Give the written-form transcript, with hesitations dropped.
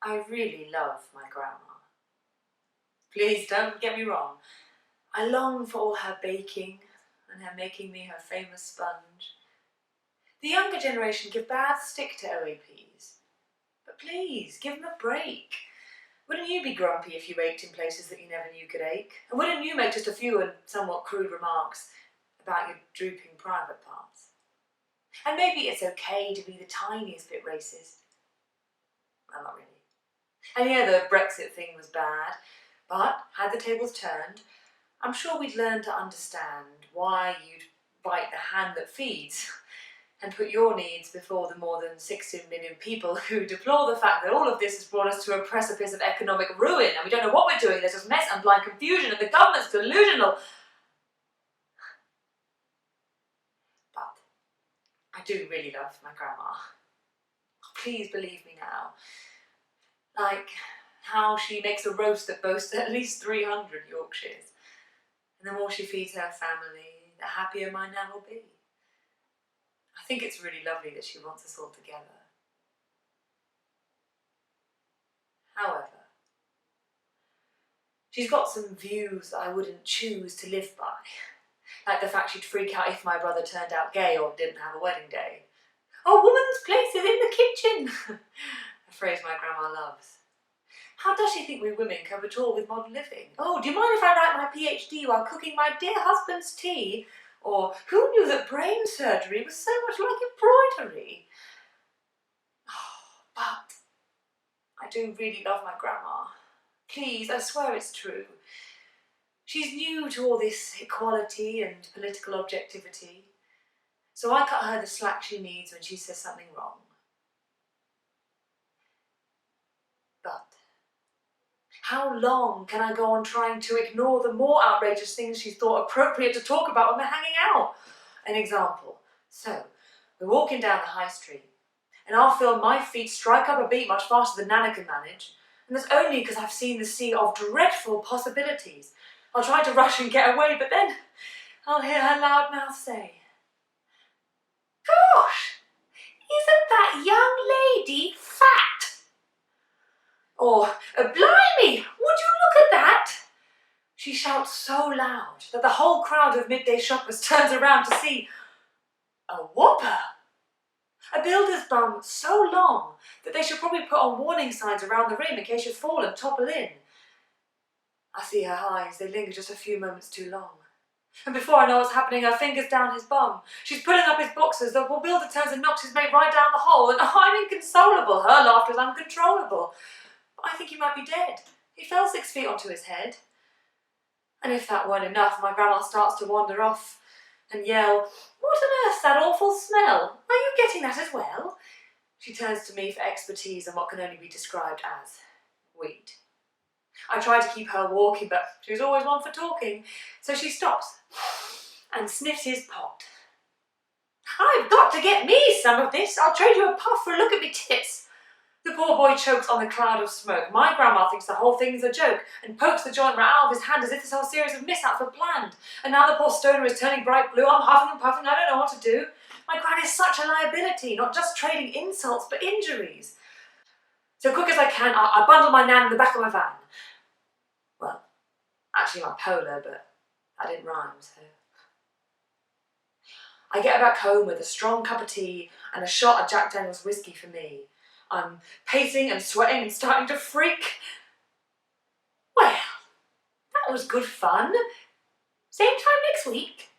I really love my grandma. Please don't get me wrong. I long for all her baking and her making me her famous sponge. The younger generation give bad stick to OAPs. But please, give them a break. Wouldn't you be grumpy if you ached in places that you never knew could ache? And wouldn't you make just a few and somewhat crude remarks about your drooping private parts? And maybe it's okay to be the tiniest bit racist. Well, not really. And yeah, the Brexit thing was bad, but had the tables turned, I'm sure we'd learn to understand why you'd bite the hand that feeds and put your needs before the more than 16 million people who deplore the fact that all of this has brought us to a precipice of economic ruin and we don't know what we're doing, there's just mess and blind confusion and the government's delusional. But I do really love my grandma. Please believe me now. Like how she makes a roast that boasts at least 300 Yorkshires. And the more she feeds her family, the happier my nan will be. I think it's really lovely that she wants us all together. However, she's got some views that I wouldn't choose to live by. Like the fact she'd freak out if my brother turned out gay or didn't have a wedding day. A woman's place is in the kitchen, a phrase my grandma loves. How does she think we women cope at all with modern living? Oh, do you mind if I write my PhD while cooking my dear husband's tea? Or who knew that brain surgery was so much like embroidery? Oh, but I do really love my grandma. Please, I swear it's true. She's new to all this equality and political objectivity, so I cut her the slack she needs when she says something wrong. But how long can I go on trying to ignore the more outrageous things she thought appropriate to talk about when we're hanging out? An example. So, we're walking down the high street, and I'll feel my feet strike up a beat much faster than Nana can manage, and that's only because I've seen the sea of dreadful possibilities. I'll try to rush and get away, but then I'll hear her loud mouth say, "Gosh, isn't that young lady fat?" Or, "Blimey, would you look at that?" She shouts so loud that the whole crowd of midday shoppers turns around to see a whopper. A builder's bum so long that they should probably put on warning signs around the rim in case you fall and topple in. I see her eyes, they linger just a few moments too long. And before I know what's happening, her finger's down his bum. She's pulling up his boxers, the poor builder turns and knocks his mate right down the hole, and I'm inconsolable. Her laughter's uncontrollable. I think he might be dead. He fell 6 feet onto his head. And if that weren't enough, my grandma starts to wander off and yell, "What on earth's that awful smell? Are you getting that as well?" She turns to me for expertise on what can only be described as weed. I try to keep her walking, but she's always one for talking, so she stops and sniffs his pot. "I've got to get me some of this. I'll trade you a puff for a look at me tits." The poor boy chokes on the cloud of smoke. My grandma thinks the whole thing's a joke and pokes the joint right out of his hand as if this whole series of mishaps were planned. And now the poor stoner is turning bright blue. I'm huffing and puffing. I don't know what to do. My gran is such a liability, not just trading insults, but injuries. So quick as I can, I bundle my nan in the back of my van. Well, actually my Polo, but that didn't rhyme, so. I get back home with a strong cup of tea and a shot of Jack Daniel's whiskey for me. I'm pacing and sweating and starting to freak. Well, that was good fun. Same time next week.